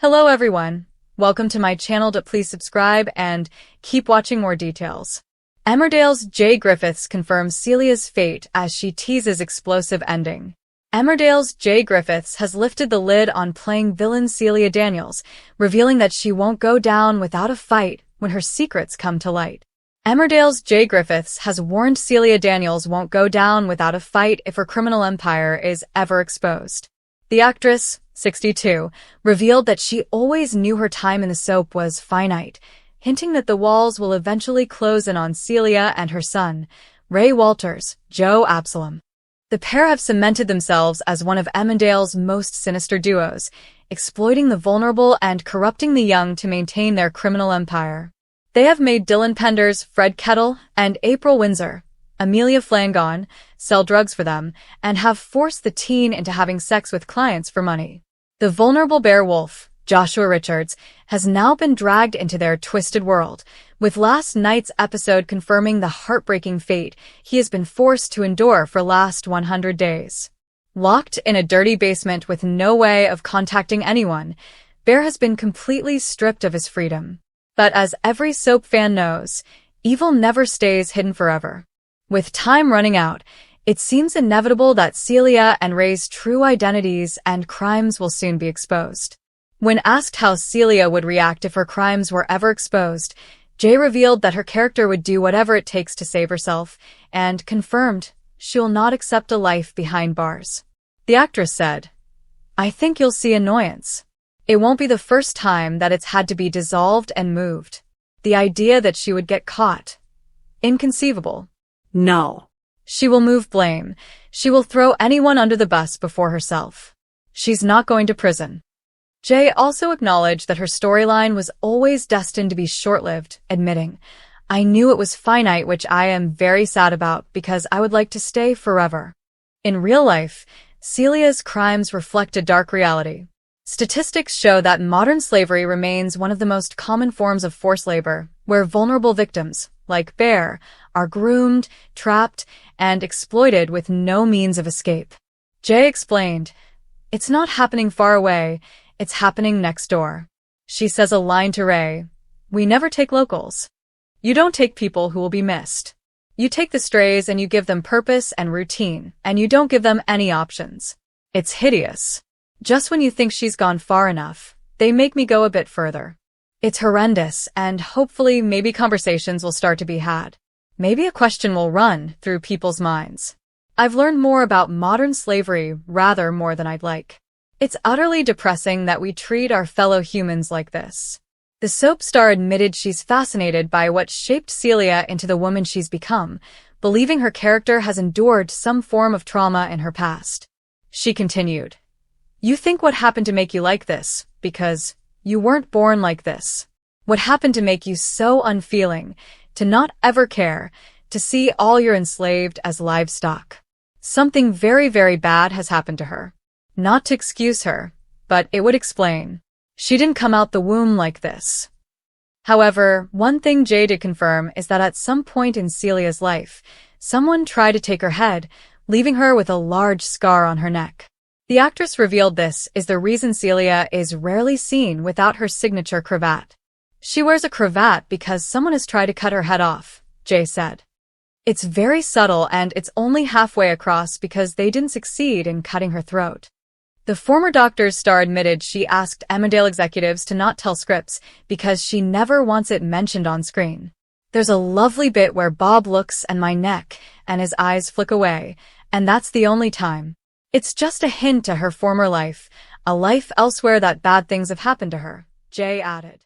Hello everyone. Welcome to my channel. Please subscribe and keep watching more details. Emmerdale's Jaye Griffiths confirms Celia's fate as she teases explosive ending. Emmerdale's Jaye Griffiths has lifted the lid on playing villain Celia Daniels, revealing that she won't go down without a fight when her secrets come to light. Emmerdale's Jaye Griffiths has warned Celia Daniels won't go down without a fight if her criminal empire is ever exposed. The actress, 62, revealed that she always knew her time in the soap was finite, hinting that the walls will eventually close in on Celia and her son, Ray Walters, Joe Absalom. The pair have cemented themselves as one of Emmerdale's most sinister duos, exploiting the vulnerable and corrupting the young to maintain their criminal empire. They have made Dylan Penders, Fred Kettle, and April Windsor, Amelia Flangon, sell drugs for them, and have forced the teen into having sex with clients for money. The vulnerable bear wolf, Joshua Richards, has now been dragged into their twisted world, with last night's episode confirming the heartbreaking fate he has been forced to endure for last 100 days. Locked in a dirty basement with no way of contacting anyone, Bear has been completely stripped of his freedom. But as every soap fan knows, evil never stays hidden forever. With time running out, it seems inevitable that Celia and Ray's true identities and crimes will soon be exposed. When asked how Celia would react if her crimes were ever exposed, Jaye revealed that her character would do whatever it takes to save herself, and confirmed she'll not accept a life behind bars. The actress said, "I think you'll see annoyance. It won't be the first time that it's had to be dissolved and moved. The idea that she would get caught. Inconceivable. No. She will move blame. She will throw anyone under the bus before herself. She's not going to prison." Jaye also acknowledged that her storyline was always destined to be short-lived, admitting, "I knew it was finite, which I am very sad about because I would like to stay forever." In real life, Celia's crimes reflect a dark reality. Statistics show that modern slavery remains one of the most common forms of forced labor, where vulnerable victims, like Bear, are groomed, trapped, and exploited with no means of escape. Jaye explained, "It's not happening far away, it's happening next door." She says a line to Ray, "We never take locals. You don't take people who will be missed. You take the strays and you give them purpose and routine, and you don't give them any options. It's hideous. Just when you think she's gone far enough, they make me go a bit further. It's horrendous, and hopefully maybe conversations will start to be had. Maybe a question will run through people's minds. I've learned more about modern slavery rather more than I'd like. It's utterly depressing that we treat our fellow humans like this." The soap star admitted she's fascinated by what shaped Celia into the woman she's become, believing her character has endured some form of trauma in her past. She continued, "You think what happened to make you like this, because you weren't born like this. What happened to make you so unfeeling, to not ever care, to see all you're enslaved as livestock. Something very, very bad has happened to her. Not to excuse her, but it would explain. She didn't come out the womb like this." However, one thing Jaye did confirm is that at some point in Celia's life, someone tried to take her head, leaving her with a large scar on her neck. The actress revealed this is the reason Celia is rarely seen without her signature cravat. "She wears a cravat because someone has tried to cut her head off," Jaye said. "It's very subtle and it's only halfway across because they didn't succeed in cutting her throat." The former Doctors star admitted she asked Emmerdale executives to not tell scripts because she never wants it mentioned on screen. "There's a lovely bit where Bob looks at my neck and his eyes flick away, and that's the only time. It's just a hint to her former life, a life elsewhere that bad things have happened to her," Jaye added.